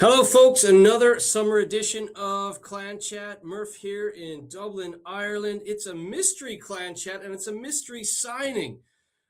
Hello, folks. Another summer edition of Clan Chat. Murph here in Dublin, Ireland. It's a mystery Clan Chat, and it's a mystery signing.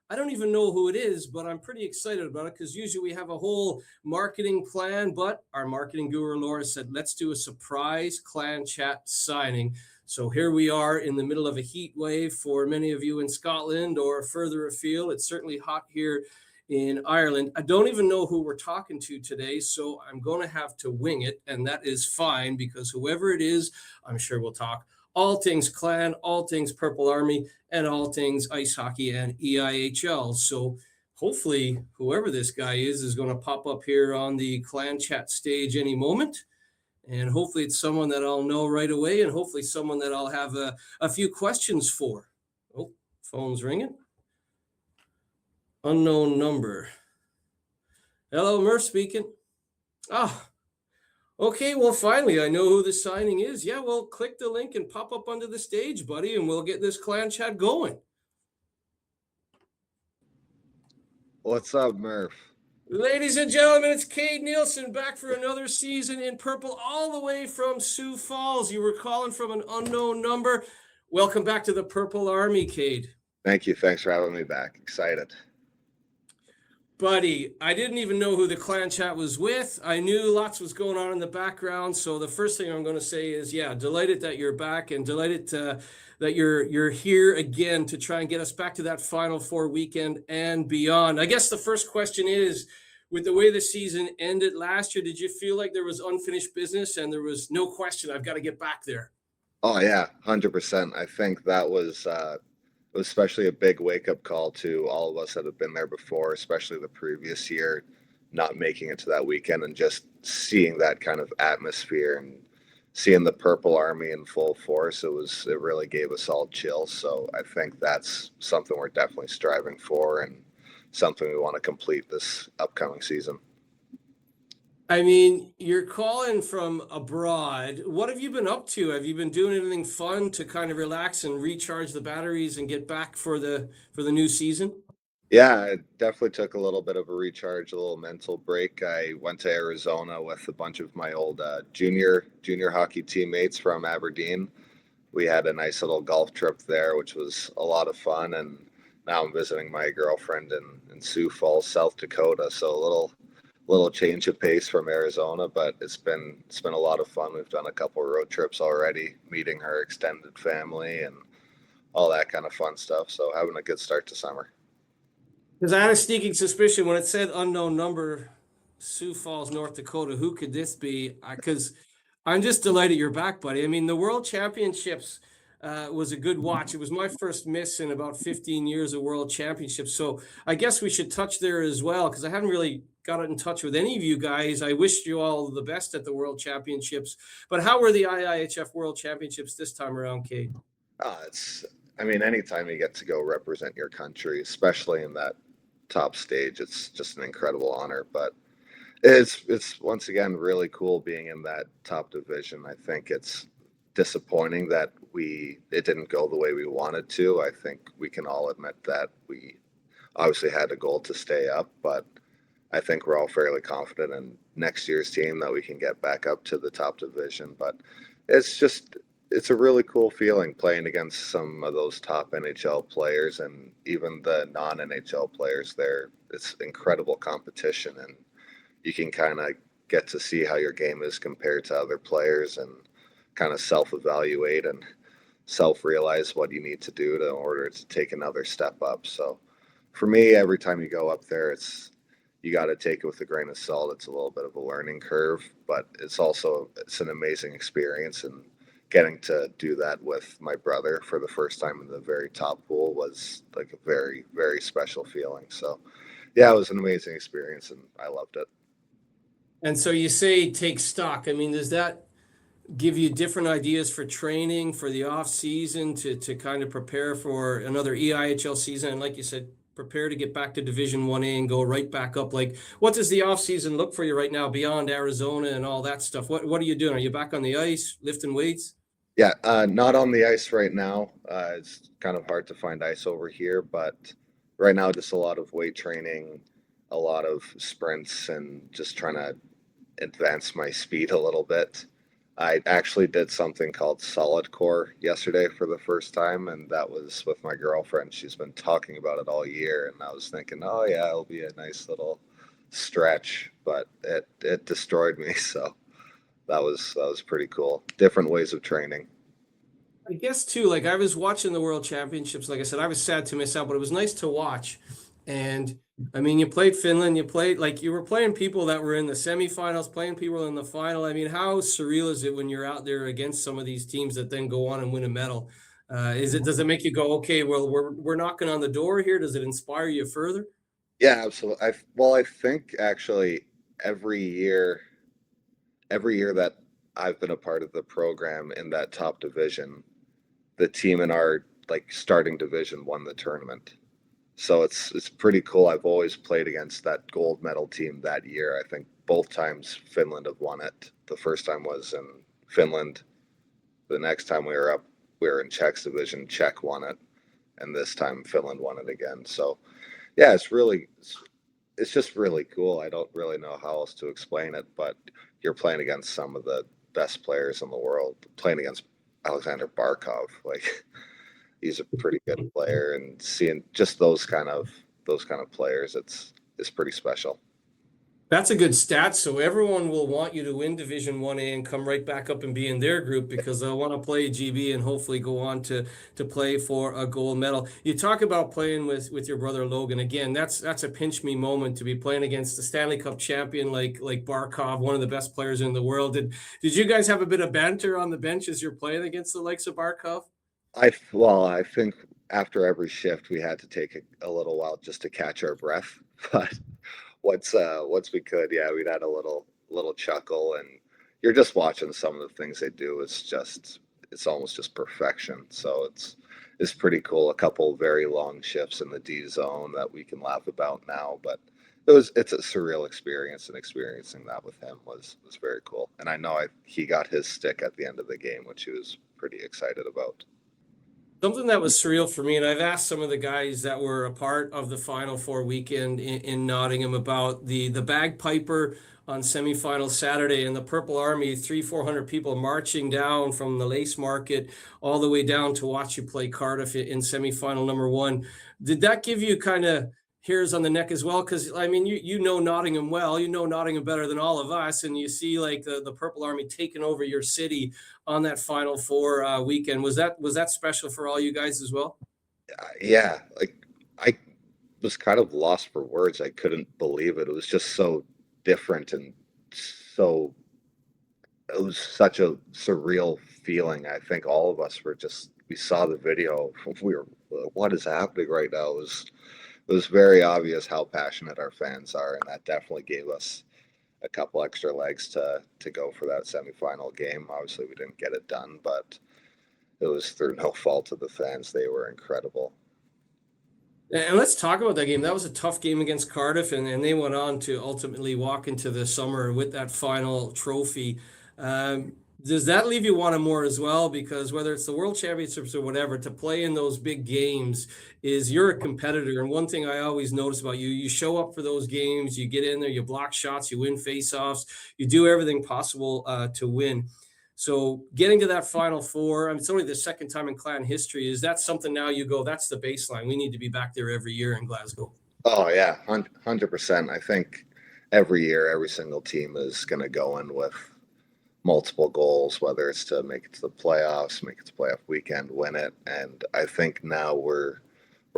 I don't even know who it is, but I'm pretty excited about it because usually we have a whole marketing plan, but our marketing guru Laura said, let's do a surprise Clan Chat signing. So here we are in the middle of a heat wave for many of you in Scotland or further afield. It's certainly hot here in Ireland. I don't even know who we're talking to today, so I'm going to have to wing it, and that is fine because whoever it is, I'm sure we'll talk all things Clan, all things Purple Army, and all things ice hockey and EIHL. So hopefully, whoever this guy is going to pop up here on the Clan Chat stage any moment. And hopefully it's someone that I'll know right away, and hopefully someone that I'll have a few questions for. Oh, phone's ringing. Unknown number. Hello, Murph speaking. Ah, okay, well, finally, I know who the signing is. Yeah, well, click the link and pop up onto the stage, buddy, and we'll get this Clan Chat going. What's up, Murph? Ladies and gentlemen, it's Cade Neilson back for another season in purple, all the way from Sioux Falls. You were calling from an unknown number. Welcome back to the Purple Army, Cade. Thank you. Thanks for having me back. Excited. Buddy, I didn't even know who the Clan Chat was with. I knew lots was going on in the background. So the first thing I'm going to say is, yeah, delighted that you're back and delighted that you're here again to try and get us back to that Final Four weekend and beyond. I guess the first question is, with the way the season ended last year, did you feel like there was unfinished business and there was no question, I've got to get back there? Oh, yeah, 100%. I think that was especially a big wake-up call to all of us that have been there before, especially the previous year, not making it to that weekend and just seeing that kind of atmosphere and seeing the Purple Army in full force. It really gave us all chills. So I think that's something we're definitely striving for and something we want to complete this upcoming season. I mean, you're calling from abroad. What have you been up to? Have you been doing anything fun to kind of relax and recharge the batteries and get back for the new season? Yeah, I definitely took a little bit of a recharge, a little mental break. I went to Arizona with a bunch of my old junior hockey teammates from Aberdeen. We had a nice little golf trip there, which was a lot of fun. And now I'm visiting my girlfriend in Sioux Falls, South Dakota. So a little change of pace from Arizona, but it's been a lot of fun. We've done a couple of road trips already, meeting her extended family and all that kind of fun stuff. So having a good start to summer. Because I had a sneaking suspicion when it said unknown number, Sioux Falls, North Dakota. Who could this be? Because I'm just delighted you're back, buddy. I mean, the World Championships was a good watch. It was my first miss in about 15 years of World Championships. So I guess we should touch there as well, because I haven't really got in touch with any of you guys. I wished you all the best at the World Championships. But how were the IIHF World Championships this time around, Cade? Anytime you get to go represent your country, especially in that top stage, it's just an incredible honor. But it's once again really cool being in that top division. I think it's disappointing that it didn't go the way we wanted to. I think we can all admit that we obviously had a goal to stay up, but I think we're all fairly confident in next year's team that we can get back up to the top division. But it's a really cool feeling playing against some of those top NHL players and even the non-NHL players there. It's incredible competition, and you can kind of get to see how your game is compared to other players and kind of self-evaluate and self-realize what you need to do in order to take another step up. So for me, every time you go up there, you got to take it with a grain of salt. It's a little bit of a learning curve, but it's an amazing experience. And getting to do that with my brother for the first time in the very top pool was like a very, very special feeling. So yeah, it was an amazing experience and I loved it. And so you say take stock. I mean, does that give you different ideas for training for the off season to kind of prepare for another EIHL season? And like you said, prepare to get back to Division 1A and go right back up. Like, what does the off season look for you right now beyond Arizona and all that stuff? What are you doing? Are you back on the ice, lifting weights? Yeah, not on the ice right now. It's kind of hard to find ice over here, but right now just a lot of weight training, a lot of sprints, and just trying to advance my speed a little bit. I actually did something called solid core yesterday for the first time, and that was with my girlfriend. She's been talking about it all year, and I was thinking, oh yeah, it'll be a nice little stretch, but it destroyed me. So that was pretty cool. Different ways of training. I guess too, like I was watching the World Championships. Like I said, I was sad to miss out, but it was nice to watch. And I mean, you played Finland, you played like you were playing people that were in the semifinals, playing people in the final. I mean, how surreal is it when you're out there against some of these teams that then go on and win a medal? Does it make you go, okay, well, we're knocking on the door here? Does it inspire you further? Yeah, absolutely. I think actually every year, every year that I've been a part of the program in that top division, the team in our like starting division won the tournament. So it's pretty cool. I've always played against that gold medal team that year. I think both times Finland have won it. The first time was in Finland. The next time we were up, we were in Czech's division. Czech won it, and this time Finland won it again. So yeah, it's just really cool. I don't really know how else to explain it, but you're playing against some of the best players in the world. Playing against Alexander Barkov, like he's a pretty good player, and seeing just those kind of players, it's pretty special. That's a good stat. So everyone will want you to win Division 1A and come right back up and be in their group because they'll want to play GB and hopefully go on to play for a gold medal. You talk about playing with your brother Logan. Again, that's a pinch me moment to be playing against the Stanley Cup champion like Barkov, one of the best players in the world. Did you guys have a bit of banter on the bench as you're playing against the likes of Barkov? I think after every shift we had to take a little while just to catch our breath, but once we could, yeah, we'd had a little chuckle, and you're just watching some of the things they do. It's almost just perfection. So it's pretty cool. A couple very long shifts in the D zone that we can laugh about now, but it's a surreal experience, and experiencing that with him was very cool. And I know he got his stick at the end of the game, which he was pretty excited about. Something that was surreal for me, and I've asked some of the guys that were a part of the Final Four weekend in Nottingham about the bagpiper on semifinal Saturday and the Purple Army, 400 people marching down from the Lace Market all the way down to watch you play Cardiff in semifinal number one. Did that give you kind of hairs on the neck as well? Because I mean, you know Nottingham well, you know Nottingham better than all of us, and you see like the Purple Army taking over your city on that Final Four weekend. Was that special for all you guys as well? Yeah, like I was kind of lost for words. I couldn't believe it. It was just so different, and so it was such a surreal feeling. I think all of us we saw the video. We were, what is happening right now? It was very obvious how passionate our fans are, and that definitely gave us a couple extra legs to go for that semifinal game. Obviously, we didn't get it done, but it was through no fault of the fans. They were incredible. And let's talk about that game. That was a tough game against Cardiff, and they went on to ultimately walk into the summer with that final trophy. Um, does that leave you wanting more as well? Because whether it's the World Championships or whatever, to play in those big games is you're a competitor. And one thing I always notice about you, you show up for those games, you get in there, you block shots, you win faceoffs, you do everything possible to win. So getting to that Final Four, I mean, it's only the second time in Clan history. Is that something now you go, that's the baseline. We need to be back there every year in Glasgow. Oh yeah, 100%. I think every year, every single team is going to go in with multiple goals, whether it's to make it to the playoffs, make it to playoff weekend, win it. And I think now we're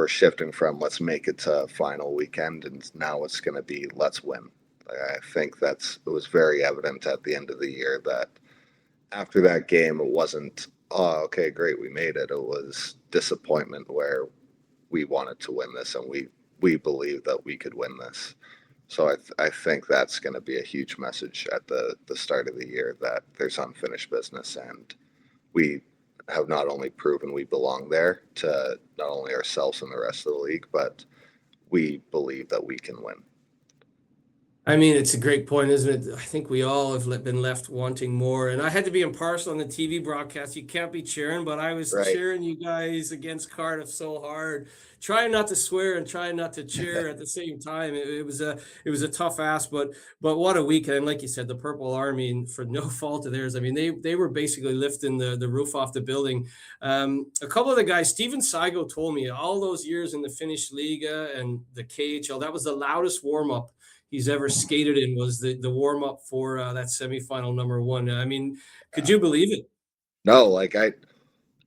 shifting from let's make it to final weekend, and now it's going to be let's win. I think it was very evident at the end of the year that after that game, it wasn't, oh, okay, great, we made it. It was disappointment where we wanted to win this, and we believed that we could win this. So I think that's going to be a huge message at the start of the year, that there's unfinished business, and we have not only proven we belong there to not only ourselves and the rest of the league, but we believe that we can win. I mean, it's a great point, isn't it? I think we all have been left wanting more. And I had to be impartial on the TV broadcast. You can't be cheering, but I was Right. cheering you guys against Cardiff so hard, trying not to swear and trying not to cheer at the same time. It was a tough ask, but what a weekend! And like you said, the Purple Army, for no fault of theirs. I mean, they were basically lifting the roof off the building. A couple of the guys, Steven Saigo told me all those years in the Finnish Liga and the KHL, that was the loudest warm up he's ever skated in was the warm up for that semifinal number one. I mean, could Yeah. you believe it? No, like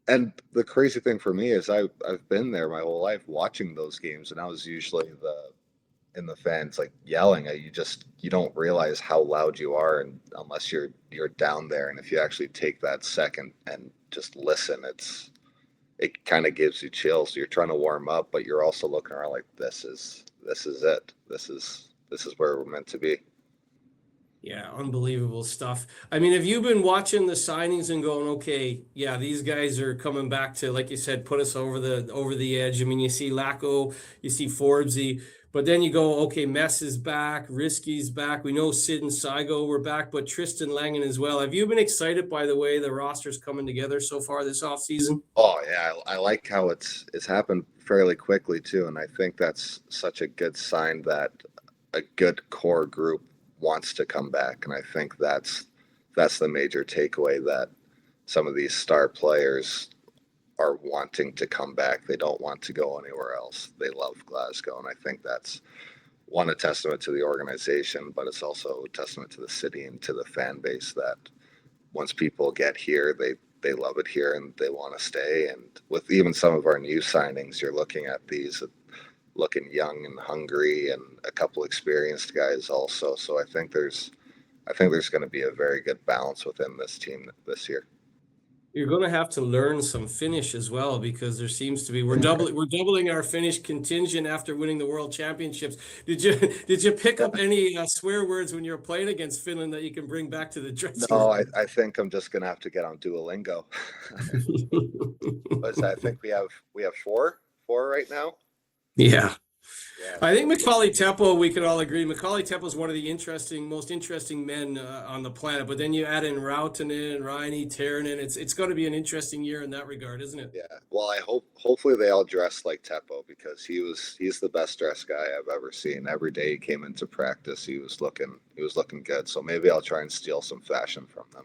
and the crazy thing for me is I've been there my whole life watching those games, and I was usually the in the fans like yelling. You don't realize how loud you are, and unless you're down there, and if you actually take that second and just listen, it kind of gives you chills. You're trying to warm up, but you're also looking around like this is it. This is where we're meant to be. Yeah, unbelievable stuff. I mean, have you been watching the signings and going, okay, yeah, these guys are coming back to, like you said, put us over the edge. I mean, you see Lacko, you see Forbesy, but then you go, okay, Mess is back, Risky's back. We know Sid and Saigo were back, but Tristan Langen as well. Have you been excited by the way the roster's coming together so far this offseason? Oh yeah, I like how it's happened fairly quickly too, and I think that's such a good sign that a good core group wants to come back, and I think that's the major takeaway, that some of these star players are wanting to come back. They don't want to go anywhere else. They love Glasgow, and I think that's one, a testament to the organization, but it's also a testament to the city and to the fan base that once people get here, they love it here and they want to stay. And with even some of our new signings, you're looking at these looking young and hungry, and a couple experienced guys also. So I think there's going to be a very good balance within this team this year. You're going to have to learn some Finnish as well because there seems to be we're doubling our Finnish contingent after winning the World Championships. Did you pick up any swear words when you're playing against Finland that you can bring back to the dressing No, room? I think I'm just going to have to get on Duolingo. But I think we have four right now. Yeah. Yeah, I so think Macaulay Teppo, we could all agree. Macaulay Teppo is one of the most interesting men on the planet. But then you add in Rautanen, Riney, Teranen. It's going to be an interesting year in that regard, isn't it? yeah. Well, hopefully they all dress like Teppo, because he's the best dressed guy I've ever seen. Every day he came into practice, he was looking good. So maybe I'll try and steal some fashion from them.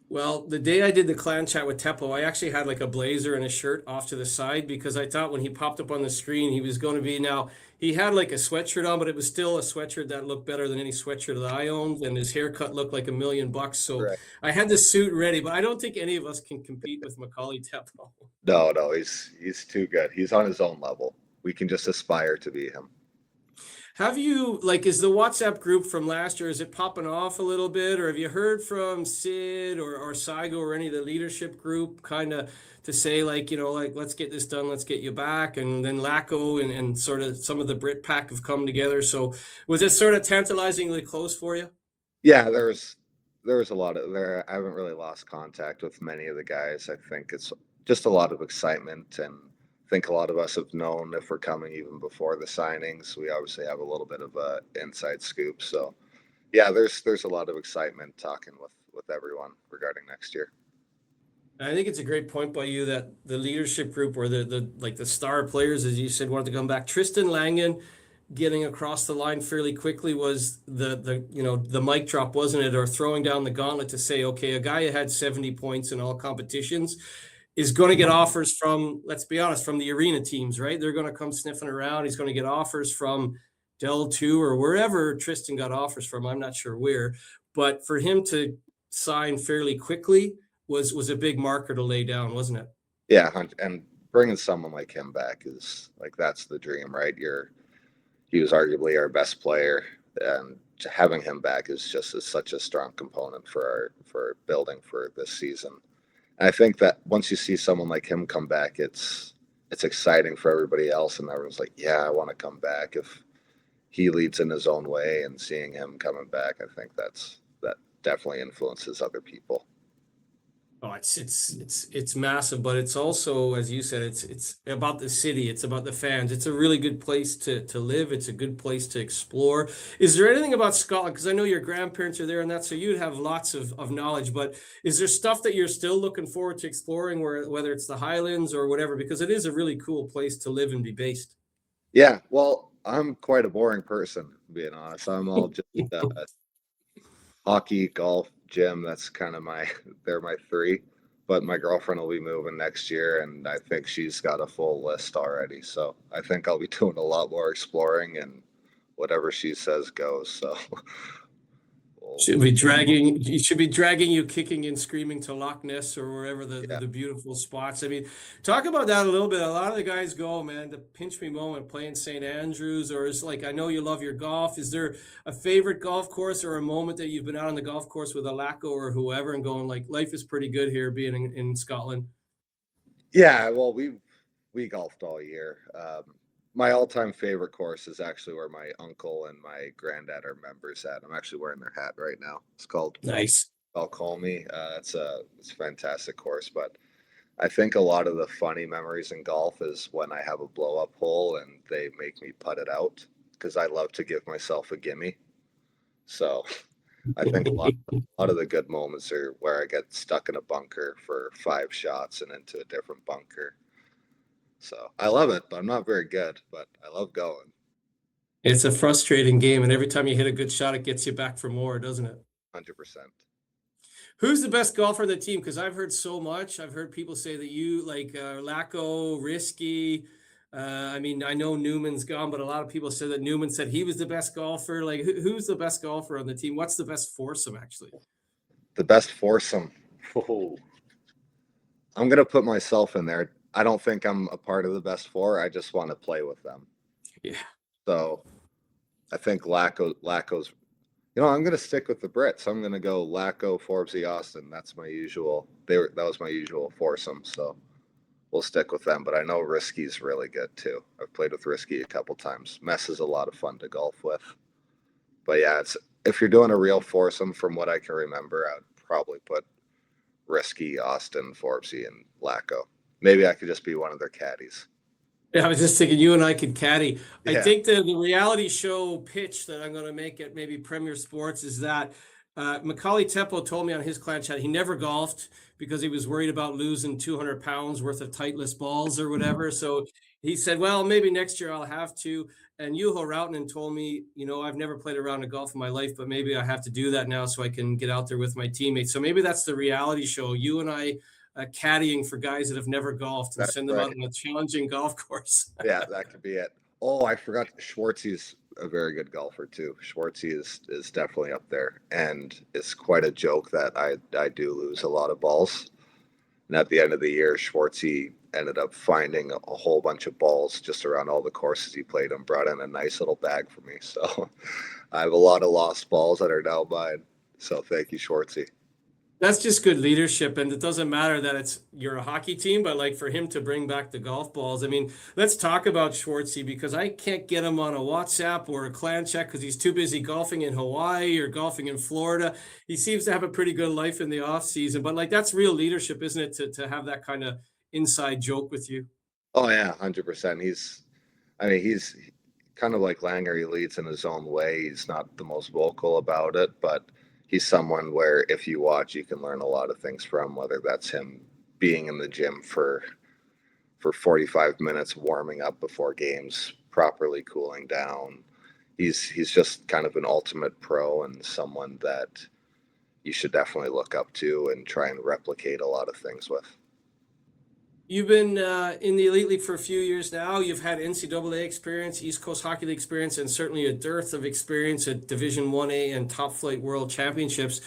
Well, the day I did the clan chat with Teppo, I actually had like a blazer and a shirt off to the side because I thought when he popped up on the screen, he was going to be now. He had like a sweatshirt on, but it was still a sweatshirt that looked better than any sweatshirt that I owned, and his haircut looked like $1 million. So Right. I had the suit ready, but I don't think any of us can compete with Macaulay Teppo. No, no, he's too good. He's on his own level. We can just aspire to be him. Have you like is the WhatsApp group from last year, is it popping off a little bit, or have you heard from Sid or Saigo or any of the leadership group kind of to say like, like let's get this done, let's get you back, and then Lacko and sort of some of the Brit pack have come together. So was it sort of tantalizingly close for you? Yeah, there was a lot of there. I haven't really lost contact with many of the guys. I think it's just a lot of excitement, and I think a lot of us have known if we're coming even before the signings. We obviously have a little bit of a inside scoop. So yeah, there's a lot of excitement talking with everyone regarding next year. I think it's a great point by you that the leadership group or the star players, as you said, wanted to come back. Tristan Langen getting across the line fairly quickly was the mic drop, wasn't it? Or throwing down the gauntlet to say, okay, a guy who had 70 points in all competitions is going to get offers from, let's be honest, from the arena teams, right? They're going to come sniffing around. He's going to get offers from Dell 2 or wherever Tristan got offers from. I'm not sure where, but for him to sign fairly quickly was a big marker to lay down, wasn't it? Yeah, and bringing someone like him back is like that's the dream, right? He was arguably our best player, and having him back is such a strong component for building for this season. And I think that once you see someone like him come back, it's exciting for everybody else, and everyone's like, "Yeah, I want to come back." If he leads in his own way, and seeing him coming back, I think that definitely influences other people. Oh, it's massive, but it's also, as you said, it's about the city, it's about the fans. It's a really good place to live. It's a good place to explore. Is there anything about Scotland? Because I know your grandparents are there and that, so you'd have lots of knowledge. But is there stuff that you're still looking forward to exploring, whether it's the Highlands or whatever? Because it is a really cool place to live and be based. Yeah, well, I'm quite a boring person, being honest. I'm all just hockey, golf, gym. That's kind of my, they're my three. But my girlfriend will be moving next year, and I think she's got a full list already. So I think I'll be doing a lot more exploring, and whatever she says goes. So we'll, Should be dragging you should be dragging you kicking and screaming to Loch Ness or wherever yeah. the beautiful spots. I mean, talk about that a little bit. A lot of the guys go, man, the pinch me moment playing St. Andrews, or is like I know you love your golf. Is there a favorite golf course or a moment that you've been out on the golf course with a Laco or whoever and going like life is pretty good here being in Scotland? Yeah, well, we golfed all year. My all-time favorite course is actually where my uncle and my granddad are members at. I'm actually wearing their hat right now. It's called Nice. Balcomi. It's a fantastic course, but I think a lot of the funny memories in golf is when I have a blow-up hole and they make me putt it out because I love to give myself a gimme. So I think a lot of the good moments are where I get stuck in a bunker for 5 shots and into a different bunker. So I love it, but I'm not very good, but I love going. It's a frustrating game, and every time you hit a good shot, it gets you back for more, doesn't it? 100%. Who's the best golfer on the team? Because I've heard so much. I've heard people say that you like Laco, Risky. I mean, I know Newman's gone, but a lot of people said that Newman said he was the best golfer. Like, who's the best golfer on the team? What's the best foursome, actually? The best foursome. Oh, I'm gonna put myself in there. I don't think I'm a part of the best four. I just want to play with them. Yeah. So I think Laco's. I'm gonna stick with the Brits. I'm gonna go Laco, Forbesy, Austin. That's my usual. That was my usual foursome. So we'll stick with them. But I know Risky's really good too. I've played with Risky a couple times. Mess is a lot of fun to golf with. But yeah, it's if you're doing a real foursome, from what I can remember, I'd probably put Risky, Austin, Forbesy, and Laco. Maybe I could just be one of their caddies. Yeah, I was just thinking you and I could caddy. I Yeah, think the reality show pitch that I'm going to make at maybe Premier Sports is that Macaulay Teppo told me on his clan chat he never golfed because he was worried about losing 200 pounds worth of Titleist balls or whatever. So he said, well, maybe next year I'll have to. And Juho Rautanen told me, I've never played a round of golf in my life, but maybe I have to do that now so I can get out there with my teammates. So maybe that's the reality show. You and I caddying for guys that have never golfed and that's send them right. out on a challenging golf course. Yeah, that could be it. Oh, I forgot. Schwartzy's a very good golfer too. Schwartzy is definitely up there, and it's quite a joke that I do lose a lot of balls. And at the end of the year, Schwartzy ended up finding a whole bunch of balls just around all the courses he played and brought in a nice little bag for me. So I have a lot of lost balls that are now mine. So thank you, Schwartzy. That's just good leadership, and it doesn't matter that you're a hockey team, but like for him to bring back the golf balls. I mean, let's talk about Schwartzy because I can't get him on a WhatsApp or a clan check because he's too busy golfing in Hawaii or golfing in Florida. He seems to have a pretty good life in the off season, but like that's real leadership, isn't it? To have that kind of inside joke with you. Oh yeah, 100%. He's kind of like Langer. He leads in his own way. He's not the most vocal about it, but he's someone where if you watch, you can learn a lot of things from. Whether that's him being in the gym for 45 minutes, warming up before games, properly cooling down. He's just kind of an ultimate pro and someone that you should definitely look up to and try and replicate a lot of things with. You've been in the Elite League for a few years now. You've had NCAA experience, East Coast Hockey League experience, and certainly a dearth of experience at Division 1A and Top Flight World Championships.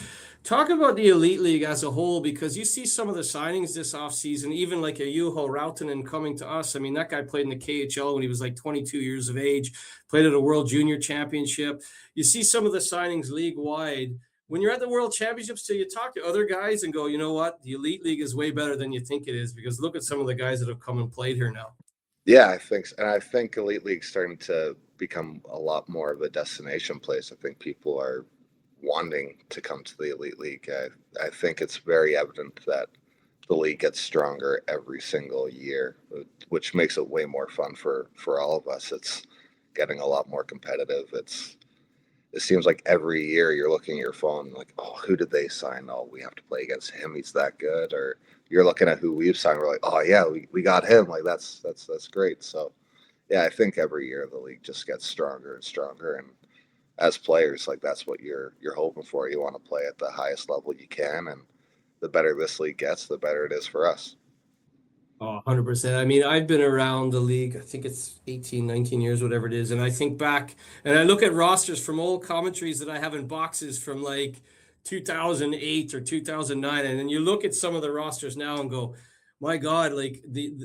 Talk about the Elite League as a whole, because you see some of the signings this offseason, even like a Juho Rautanen coming to us. I mean, that guy played in the KHL when he was like 22 years of age, played at a World Junior Championship. You see some of the signings league-wide. When you're at the World Championships, do you talk to other guys and go, you know what, the Elite League is way better than you think it is? Because look at some of the guys that have come and played here now. Yeah, I think, and I think Elite League's starting to become a lot more of a destination place. I think people are wanting to come to the Elite League. I think it's very evident that the league gets stronger every single year, which makes it way more fun for all of us. It's getting a lot more competitive. It seems like every year you're looking at your phone like, oh, who did they sign? Oh, we have to play against him. He's that good. Or you're looking at who we've signed. We're like, oh yeah, we got him. Like that's great. So yeah, I think every year the league just gets stronger and stronger. And as players, like that's what you're hoping for. You want to play at the highest level you can, and the better this league gets, the better it is for us. Oh, 100%. I mean, I've been around the league, I think it's 18, 19 years, whatever it is. And I think back and I look at rosters from old commentaries that I have in boxes from like 2008 or 2009. And then you look at some of the rosters now and go, my God, like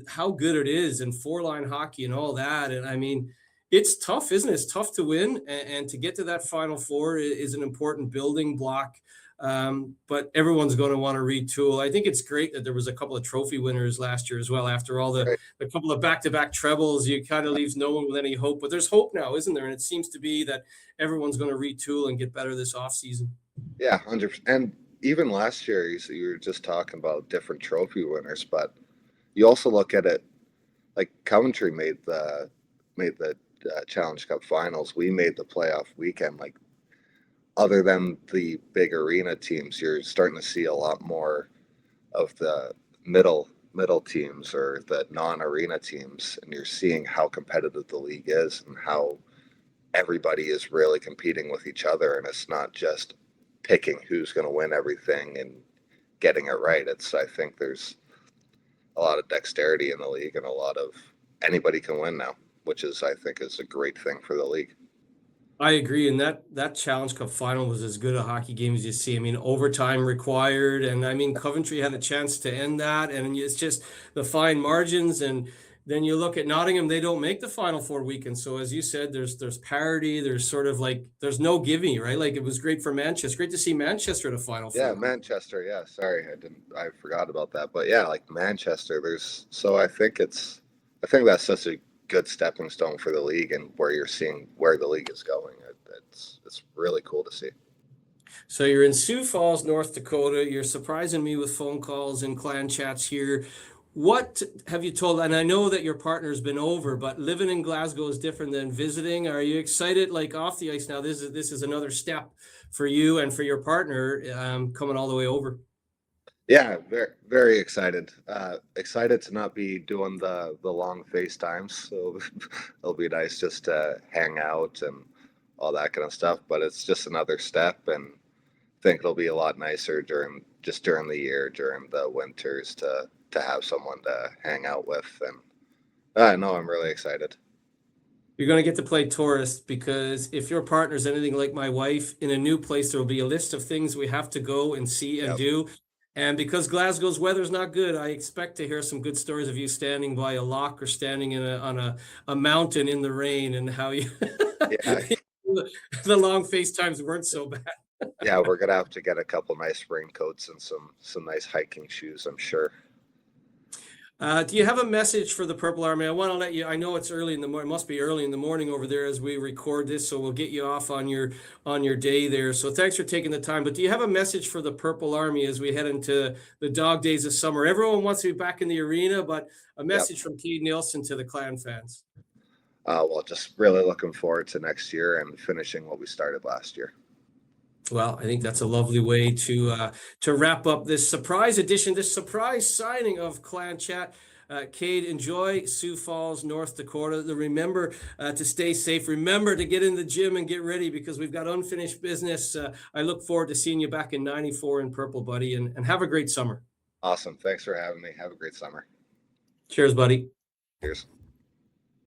how good it is and four line hockey and all that. And I mean, it's tough, isn't it? It's tough to win. And to get to that final four is an important building block. But everyone's going to want to retool. I think it's great that there was a couple of trophy winners last year as well. After all Right. the couple of back-to-back trebles, you kind of leaves no one with any hope. But there's hope now, isn't there? And it seems to be that everyone's going to retool and get better this offseason. Yeah, 100%. And even last year, you were just talking about different trophy winners, but you also look at it like Coventry made the Challenge Cup finals. We made the playoff weekend. Like other than the big arena teams, you're starting to see a lot more of the middle teams or the non-arena teams, and you're seeing how competitive the league is and how everybody is really competing with each other, and it's not just picking who's going to win everything and getting it right. It's I think there's a lot of dexterity in the league and a lot of anybody can win now, which is I think is a great thing for the league. I agree, and that Challenge Cup final was as good a hockey game as you see. I mean, overtime required, and I mean Coventry had a chance to end that, and it's just the fine margins. And then you look at Nottingham; they don't make the Final Four weekend. So as you said, there's parity. There's sort of like there's no giving, right? Like it was great for Manchester. Great to see Manchester at a Final Yeah, Four. Manchester. Yeah, sorry, I forgot about that. But yeah, like Manchester, there's so I think that's such a good stepping stone for the league and where you're seeing where the league is going. It's really cool to see. So you're in Sioux Falls, North Dakota. You're surprising me with phone calls and clan chats here. What have you told? And I know that your partner's been over, but living in Glasgow is different than visiting. Are you excited, like off the ice now? This is another step for you and for your partner coming all the way over. Yeah, very excited. Excited to not be doing the long FaceTimes. So it'll be nice just to hang out and all that kind of stuff. But it's just another step, and I think it'll be a lot nicer during the year, during the winters to have someone to hang out with. And I know I'm really excited. You're going to get to play tourist because if your partner's anything like my wife, in a new place, there will be a list of things we have to go and see and Yep. do. And because Glasgow's weather's not good, I expect to hear some good stories of you standing by a lock or standing on a mountain in the rain and how you Yeah, the long FaceTimes weren't so bad. yeah, we're gonna have to get a couple nice raincoats and some nice hiking shoes, I'm sure. Do you have a message for the Purple Army? I want to let you, I know it's early in the morning, it must be early in the morning over there as we record this, so we'll get you off on your day there. So thanks for taking the time. But do you have a message for the Purple Army as we head into the dog days of summer? Everyone wants to be back in the arena, but a Yep. message from Cade Neilson to the Clan fans. Well, just really looking forward to next year and finishing what we started last year. Well, I think that's a lovely way to wrap up this surprise edition, this surprise signing of Clan Chat. Cade, enjoy Sioux Falls, North Dakota. Remember to stay safe. Remember to get in the gym and get ready because we've got unfinished business. I look forward to seeing you back in '94 in purple, buddy, and have a great summer. Awesome. Thanks for having me. Have a great summer. Cheers, buddy. Cheers.